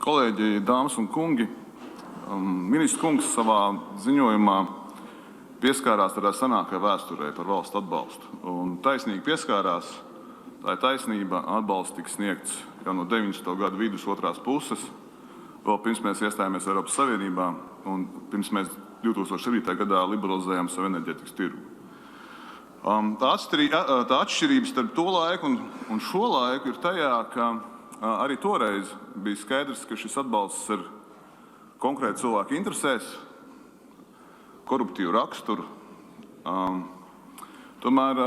Kolēģi, dāmas un kungi, ministrs kungs savā ziņojumā pieskārās tādā senākajā vēsturē par valsts atbalstu. Un taisnīgi pieskārās, tā ir taisnība, atbalsts tika sniegts jau no 90. gadu vidus otrās puses, vēl pirms mēs iestājāmies Eiropas Savienībā un pirms mēs 2007. gadā liberalizējām savu enerģētikas tirgu. Tā atšķirība starp to laiku un šo laiku ir tajā, ka arī toreiz bija skaidrs, ka šis atbalsts ir konkrēti cilvēku interesēs, koruptīvu raksturu. Tomēr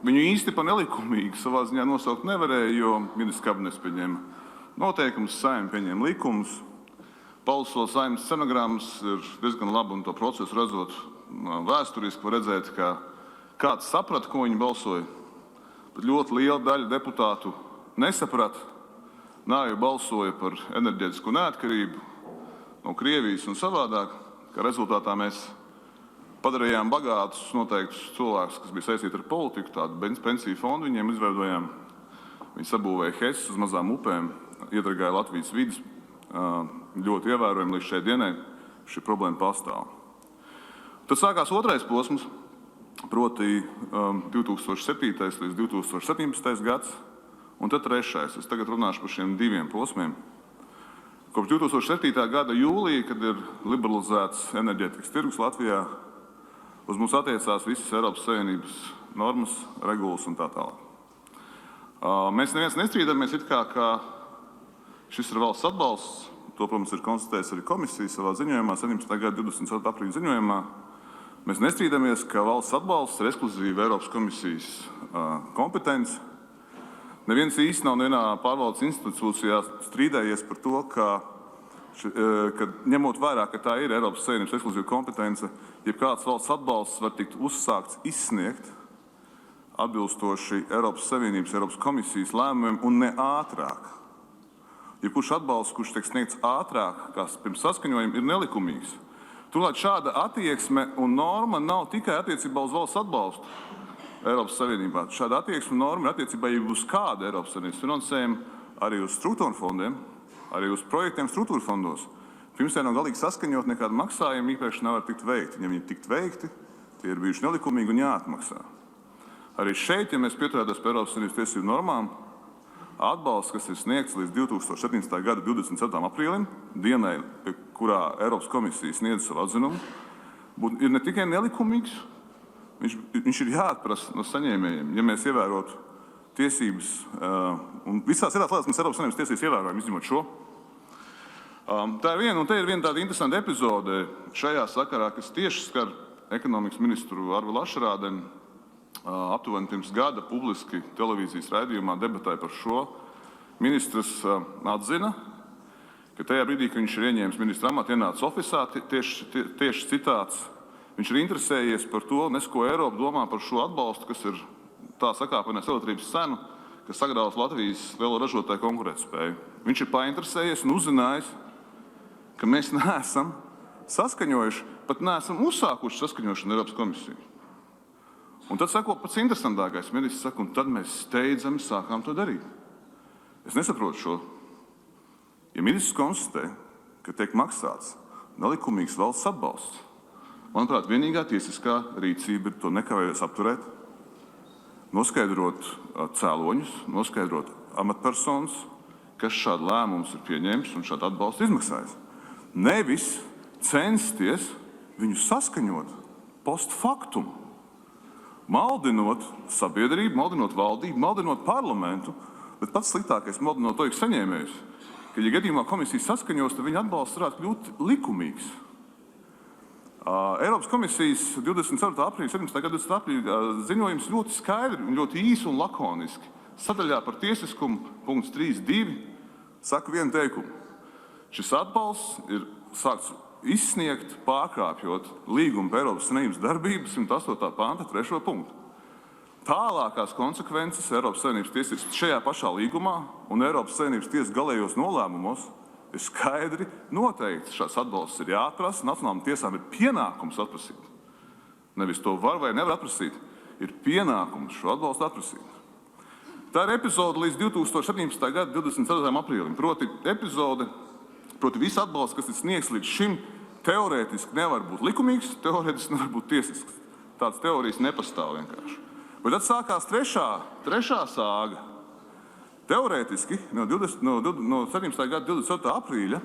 viņu īsti pa nelikumīgi savā ziņā nosaukt nevarēja, jo ministrs kabinets pieņēma noteikumus, Saeima pieņēma likumus. Paluso Saeimas stenogrammas ir diezgan labi, un to procesu redzot vēsturiski, var redzēt, ka kāds saprata, ko viņi balsoja, bet ļoti liela daļa deputātu nesaprata. Nāju balsoja par enerģētisku neatkarību no Krievijas un savādāk, ka rezultātā mēs padarījām bagātus noteiktus cilvēkus, kas bija saistīti ar politiku, tādu pensiju fondu viņiem izveidojām. Viņi sabūvēja HES uz mazām upēm, iedragāja Latvijas vidas ļoti ievērojami līdz šai dienai. Šī problēma pastāv. Tad sākās otrais posms, proti 2007. līdz 2017. gads, un tad trešais. Es tagad runāšu par šiem diviem posmiem. Kopš 2007. gada jūlija, kad ir liberalizēts enerģētikas tirgus Latvijā, uz mums attiecās visas Eiropas Savienības normas, regulas un tā tālāk. Mēs neviens nestrīdamies it kā šis ir valsts atbalsts. To, protams, ir konstatējis arī komisija savā ziņojumā, 17. gada 24. aprīļa ziņojumā. Mēs nestrīdamies, ka valsts atbalsts ir ekskluzīva Eiropas komisijas kompetence. Neviens īsti nav vienā pārvaldes institūcijā strīdējies par to, ka ņemot vērā, ka tā ir Eiropas Savienības ekskluzīva kompetence, jebkāds valsts atbalsts var tikt uzsākts izsniegt atbilstoši Eiropas Savienības, Eiropas komisijas lēmumiem un ne ātrāk. Jebkurš atbalsts, kurš tiek sniegts ātrāk, kā pirms saskaņojuma, ir nelikumīgs. Turklāt šāda attieksme un norma nav tikai attiecībā uz valsts atbalstu Eiropas Savienībā. Šāda attieksme un norma ir attiecībā uz kādu Eiropas Savienības finansējumu, arī uz struktūra fondiem, arī uz projektiem struktūra fondos. Pirms tie nav galīgi saskaņot, nekāda maksājuma īpaši nevar tikt veikti. Ja viņi tikt veikti, tie ir bijuši nelikumīgi un jāatmaksā. Arī šeit, ja mēs pieturētos pie Eiropas Savienības tiesību normām, atbalsts, kas ir sniegts līdz 2017. gada 27. aprīlim, dienai, kurā Eiropas komisija sniedz savu atzinumu, ir ne tikai nelikumīgs, viņš ir jāatprasa no saņēmējiem, ja mēs ievērotu tiesības, un visās lietās mēs Eiropas Savienības tiesības ievērojam, izņemot šo. Tā ir viena, un te ir viena tāda interesanta epizode šajā sakarā, kas tieši skar ekonomikas ministru Arvilu Ašerādeni. Aptuveni pirms gada publiski televīzijas raidījumā debatēja par šo. Ministrs atzina, ka tajā brīdī, kad viņš ir ieņēmis ministra amatu, ienācis ofisā, tieši citāts, viņš ir interesējies par to, ko Eiropa domā par šo atbalstu, kas ir tā sakāpinās elektrības cenu, kas sagrāvs Latvijas lielo ražotāju konkurētspēju. Viņš ir painteresējies un uzzinājis, ka mēs neesam saskaņojuši, pat neesam uzsākuši saskaņošanu Eiropas komisiju. Un tad sako pats interesantākais. Ministrs saka, un tad mēs steidzami sākām to darīt. Es nesaprotu šo. Ja ministrs konstatē, ka tiek maksāts nelikumīgs valsts atbalsts, manuprāt, vienīgā tiesiskā rīcība ir to nekavējoties apturēt, noskaidrot cēloņus, noskaidrot amatpersonas, kas šādu lēmumus ir pieņēmis un šādu atbalstu izmaksājis. Nevis censties viņu saskaņot post factum. Maldinot sabiedrību, maldinot valdību, maldinot parlamentu, bet pats sliktākais maldinot to saņēmējus, ka, ja gadījumā komisija saskaņos, tad viņa atbalsts varētu kļūt likumīgs. Eiropas komisijas 24. aprīļa, 17. gada 20. aprīļa ziņojums ļoti skaidri un ļoti īsi un lakoniski. Sadaļā par tiesiskumu, punkts 3.2, saka vienu teikumu. Šis atbalsts ir sākts izsniegt, pārkāpjot līgumu par Eiropas Savienības darbību 108. panta 3. punktu. Tālākās konsekvences Eiropas Savienības tiesas šajā pašā līgumā un Eiropas Savienības tiesas galējos nolēmumos ir skaidri noteikts. Šāds atbalsts ir jāatprasa, nacionālām tiesām ir pienākums atprasīt. Nevis to var vai nevar atprasīt, ir pienākums šo atbalstu atprasīt. Tā ir epizode līdz 2017. gada 24. aprīlim, proti epizode, Proti viss atbalsts, kas ir sniegts līdz šim, teorētiski nevar būt likumīgs, teorētiski nevar būt tiesisks. Tādas teorijas nepastāv vienkārši. Bet tad sākās trešā sāga. Teorētiski no 17. gada 27. aprīļa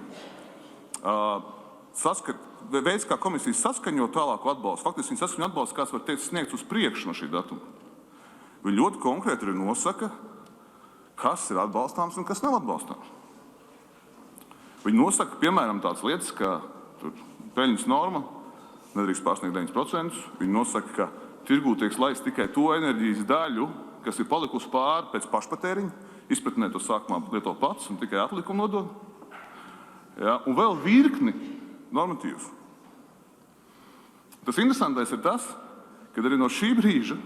veids, kā komisijas saskaņo tālāku atbalstu, faktiski viņi saskaņo atbalstu, kāds var teikt sniegts uz priekšu no šī datuma. Viņi ļoti konkrēti arī nosaka, kas ir atbalstāms un kas nav atbalstāms. Viņi nosaka, piemēram, tādas lietas, kā peļņas norma nedrīkst pārsniegt 9%. Viņi nosaka, ka tirgū tiek laists tikai to enerģijas daļu, kas ir palikusi pāri pēc pašpatēriņa. Izpratnē to sākumā lieto pats un tikai atlikumu nodod. Ja, un vēl virkni normatīvas. Tas interesantais ir tas, ka arī no šī brīža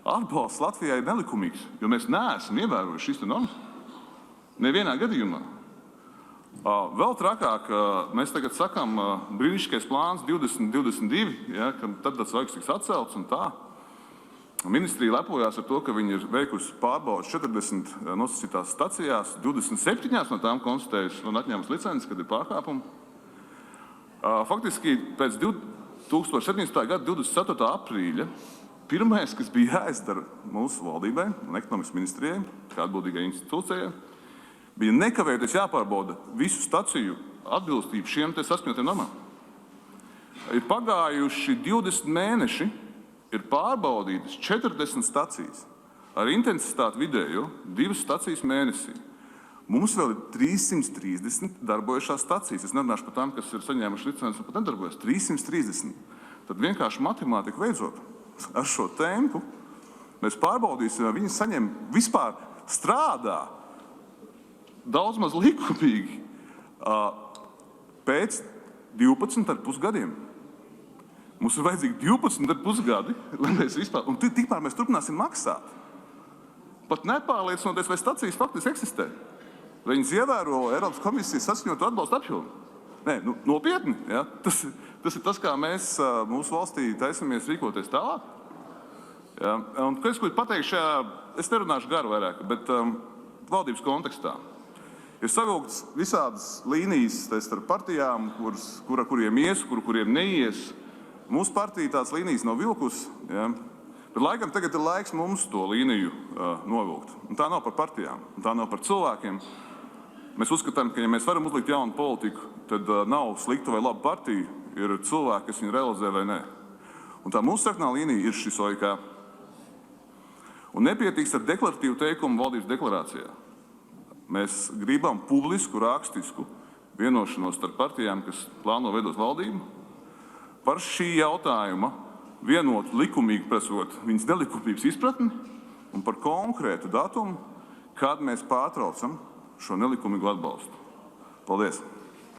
atbalsts Latvijai ir nelikumīgs, jo mēs neesam ievērojuši šīs normas. Nevienā gadījumā. Vēl trakāk, mēs tagad sakām brīnišķīgais plāns 2022, ja, ka tad tas laiks tiks atcelts un tā. Ministrija lepojās ar to, ka viņi ir veikusi pārbaudas 40 nosacītās stacijās, 27 no tām konstatējusi un atņēmusi licences, kad ir pārkāpumi. Faktiski pēc 2017. gada 24. aprīļa pirmais, kas bija jāizdara mūsu valdībai un ekonomikas ministrijai, kā atbildīgai institūcijai, bija nekavējoties jāpārbauda visu staciju atbilstību šiem te saskaņotiem normām. Ir pagājuši 20 mēneši, ir pārbaudītas 40 stacijas ar intensitāti vidējo 2 stacijas mēnesī. Mums vēl ir 330 darbojušās stacijas. Es nerunāšu par tām, kas ir saņēmuši licences un pat nedarbojas. 330. Tad vienkārši matemātika veidzot ar šo tempu, mēs pārbaudīsim, vai viņi saņem vispār strādā daudz maz likumīgi pēc 12,5 gadiem. Mums ir vajadzīgi 12,5 gadi, lai mēs vispār, un tikmēr mēs turpināsim maksāt. Pat nepārliecinoties, vai stacijas faktiski eksistē. Vai viņas ievēro Eiropas komisijas saskaņotu atbalstu apjomu. Nē, nopietni. Ja? Tas ir tas, kā mēs mūsu valstī taisamies rīkoties tālāk. Ja? Un, es pateikšu šajā, es nerunāšu garu vairāk, bet valdības kontekstā. Ir savilkts visādas līnijas starp partijām, kuriem ies, kuriem neies. Mūsu partija tās līnijas nav vilkus, ja? Bet laikam tagad ir laiks mums to līniju novilkt. Un tā nav par partijām, un tā nav par cilvēkiem. Mēs uzskatām, ka ja mēs varam uzlikt jaunu politiku, tad nav slikta vai laba partija, ir cilvēki, kas viņu realizē vai nē. Un tā mūsu sarkanā līnija ir šis OIK. Un nepietiks ar deklaratīvu teikumu valdības deklarācijā. Mēs gribam publisku, rakstisku vienošanos starp partijām, kas plāno veidot valdību, par šī jautājuma vienot likumīgi prasot viņas nelikumības izpratni un par konkrētu datumu, kad mēs pārtraucam šo nelikumīgu atbalstu. Paldies!